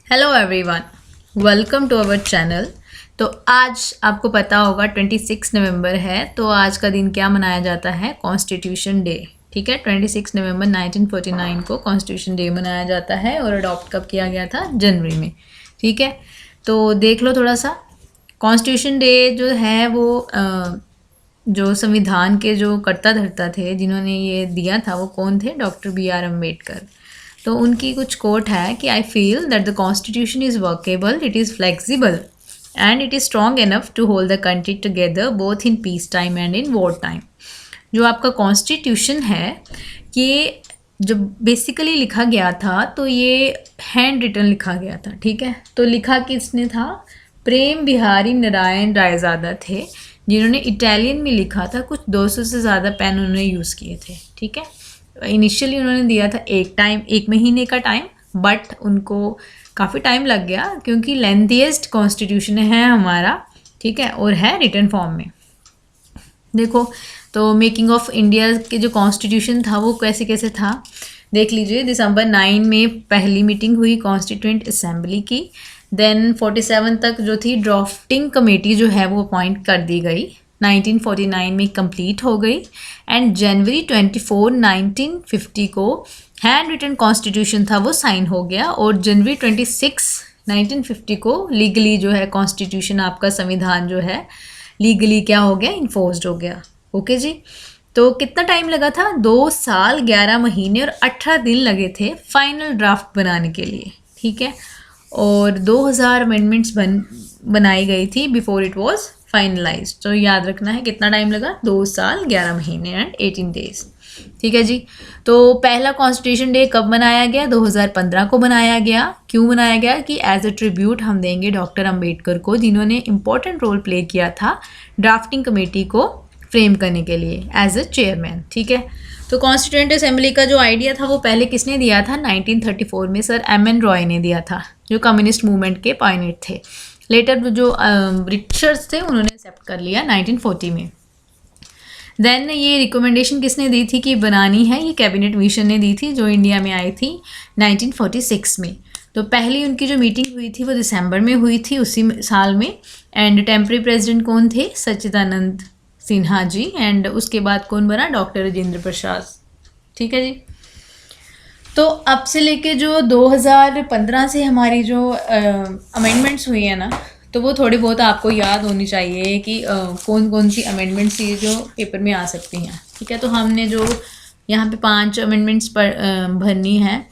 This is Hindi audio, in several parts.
Hello everyone, welcome to our channel. तो आज आपको पता होगा 26 नवंबर है। तो आज का दिन क्या मनाया जाता है? Constitution day. ठीक है, 26 नवंबर 1949 को कॉन्स्टिट्यूशन डे मनाया जाता है और अडॉप्ट कब किया गया था? जनवरी में। ठीक है, तो देख लो थोड़ा सा। कॉन्स्टिट्यूशन डे जो है वो जो संविधान के जो कर्ता धर्ता थे जिन्होंने ये दिया था वो कौन थे? Doctor B R Ambedkar. तो उनकी कुछ कोट है कि I feel that the constitution is workable, it is flexible and it is strong enough to hold the country together both in peace time and in war time. जो आपका कॉन्स्टिट्यूशन है ये जब बेसिकली लिखा गया था तो ये हैंड रिटन लिखा गया था। ठीक है, तो लिखा किसने था? प्रेम बिहारी नारायण रायजादा थे, जिन्होंने इटालियन में लिखा था। कुछ 200 से ज़्यादा पेन उन्होंने यूज़ किए थे। ठीक है, इनिशियली उन्होंने दिया था एक महीने का टाइम, बट उनको काफ़ी टाइम लग गया क्योंकि लेंथीएस्ट कॉन्स्टिट्यूशन है हमारा। ठीक है, और है रिटन फॉर्म में। देखो, तो मेकिंग ऑफ इंडिया के जो कॉन्स्टिट्यूशन था वो कैसे कैसे था देख लीजिए। दिसंबर 9 में पहली मीटिंग हुई कॉन्स्टिट्यूएंट असेंबली की। देन 47 तक जो थी ड्राफ्टिंग कमेटी जो है वो अपॉइंट कर दी गई, 1949 में कंप्लीट हो गई। एंड जनवरी 24 1950 को हैंड रिटन कॉन्स्टिट्यूशन था वो साइन हो गया। और जनवरी 26 1950 को लीगली जो है कॉन्स्टिट्यूशन, आपका संविधान जो है लीगली क्या हो गया? इन्फोर्स्ड हो गया। ओके जी, तो कितना टाइम लगा था? 2 साल 11 महीने और 18 दिन लगे थे फाइनल ड्राफ्ट बनाने के लिए। ठीक है, और 2000 अमेंडमेंट्स बनाई गई थी बिफोर इट वाज फाइनलाइज्ड। तो याद रखना है कितना टाइम लगा? 2 साल 11 महीने एंड 18 डेज। ठीक है जी, तो पहला कॉन्स्टिट्यूशन डे कब मनाया गया? 2015 को बनाया गया। क्यों बनाया गया? कि एज अ ट्रिब्यूट हम देंगे डॉक्टर अंबेडकर को, जिन्होंने इंपॉर्टेंट रोल प्ले किया था ड्राफ्टिंग कमेटी को फ्रेम करने के लिए एज अ चेयरमैन। ठीक है, तो कॉन्स्टिट्यूएंट असेंबली का जो आइडिया था वो पहले किसने दिया था? 1934 में सर एम.एन. रॉय ने दिया था, जो कम्युनिस्ट मूवमेंट के पायनियर थे। लेटर जो ब्रिटिशर्स थे उन्होंने एक्सेप्ट कर लिया 1940 में। देन ये रिकमेंडेशन किसने दी थी कि बनानी है? ये कैबिनेट मिशन ने दी थी, जो इंडिया में आई थी 1946 में। तो पहली उनकी जो मीटिंग हुई थी वो दिसंबर में हुई थी उसी साल में। एंड टेम्पररी प्रेसिडेंट कौन थे? सच्चिदानंद सिन्हा जी। एंड उसके बाद कौन बना? डॉक्टर राजेंद्र प्रसाद। ठीक है जी, तो अब से लेके जो 2015 से हमारी जो अमेंडमेंट्स हुई है ना, तो वो थोड़ी बहुत आपको याद होनी चाहिए कि कौन कौन सी अमेंडमेंट्स ये जो पेपर में आ सकती हैं। ठीक है, तो हमने जो यहाँ पे 5 अमेंडमेंट्स पर भरनी है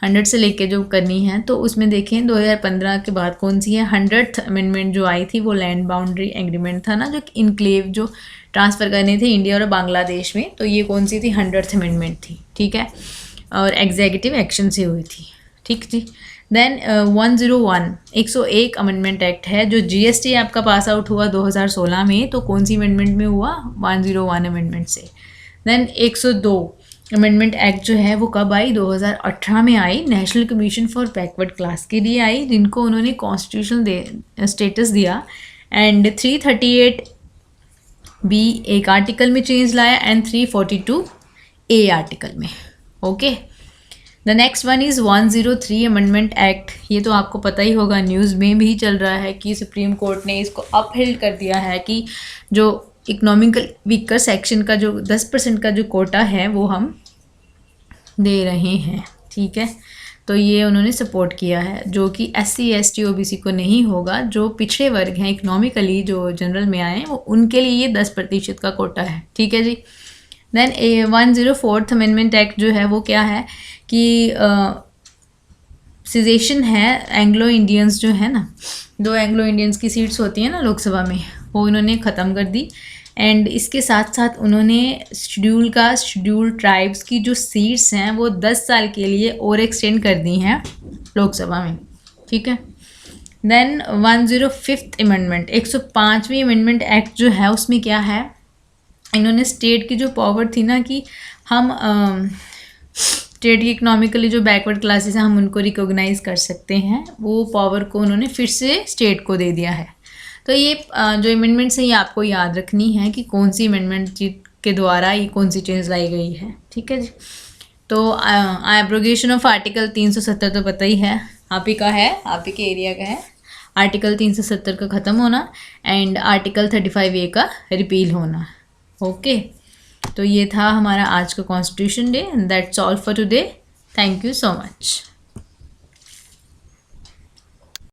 100 से लेके जो करनी है, तो उसमें देखें 2015 के बाद कौन सी है? 100th अमेंडमेंट जो आई थी वो लैंड बाउंड्री एग्रीमेंट था ना, जो इनक्लेव जो ट्रांसफ़र करने थे इंडिया और बांग्लादेश में। तो ये कौन सी थी? 100th अमेंडमेंट थी। ठीक है, और एग्जीक्यूटिव एक्शन से हुई थी। ठीक जी। देन 101 अमेंडमेंट एक्ट है, जो जीएसटी आपका पास आउट हुआ 2016 में। तो कौन सी अमेंडमेंट में हुआ? 101 अमेंडमेंट से। देन 102 अमेंडमेंट एक्ट जो है वो कब आई? 2018 में आई। National commission for backward class के लिए आई, जिनको उन्होंने कॉन्स्टिट्यूशनल स्टेटस दिया। एंड 338 बी एक आर्टिकल में चेंज लाया एंड 342 ए आर्टिकल में। Okay, the next one is 103 amendment act. ये तो आपको पता ही होगा, न्यूज़ में भी चल रहा है कि सुप्रीम कोर्ट ने इसको अपहिल्ड कर दिया है कि जो इकोनॉमिकल वीकर सेक्शन का जो 10% का जो कोटा है वो हम दे रहे हैं। ठीक है, तो ये उन्होंने सपोर्ट किया है, जो कि SC ST OBC को नहीं होगा। जो पिछड़े वर्ग हैं इकोनॉमिकली, जो जनरल में आए हैं, वो उनके लिए ये 10% का कोटा है। ठीक है जी। देन 104th अमेंडमेंट एक्ट जो है वो क्या है कि सिजेशन है। एंग्लो इंडियंस जो है ना, 2 एंग्लो इंडियंस की सीट्स होती हैं ना लोकसभा में, वो इन्होंने ख़त्म कर दी। एंड इसके साथ साथ उन्होंने शेड्यूल ट्राइब्स की जो सीट्स हैं वो 10 साल के लिए और एक्सटेंड कर दी हैं लोकसभा में। ठीक है, देन 105th अमेंडमेंट 105वीं अमेंडमेंट एक्ट जो है उसमें क्या है? इन्होंने स्टेट की जो पावर थी ना कि हम स्टेट की इकोनॉमिकली जो बैकवर्ड क्लासेस हैं हम उनको रिकॉग्नाइज कर सकते हैं, वो पावर को उन्होंने फिर से स्टेट को दे दिया है। तो ये जो अमेंडमेंट्स है ये आपको याद रखनी है कि कौन सी अमेंडमेंट के द्वारा ये कौन सी चेंज लाई गई है। ठीक है जी, तो एब्रोगेशन ऑफ आर्टिकल 370 तो पता ही है, आप ही का है, आप ही के एरिया का है। आर्टिकल 370 का ख़त्म होना एंड आर्टिकल 35A का रिपील होना। ओके, तो ये था हमारा आज का constitution day. That's all for today. Thank you so much.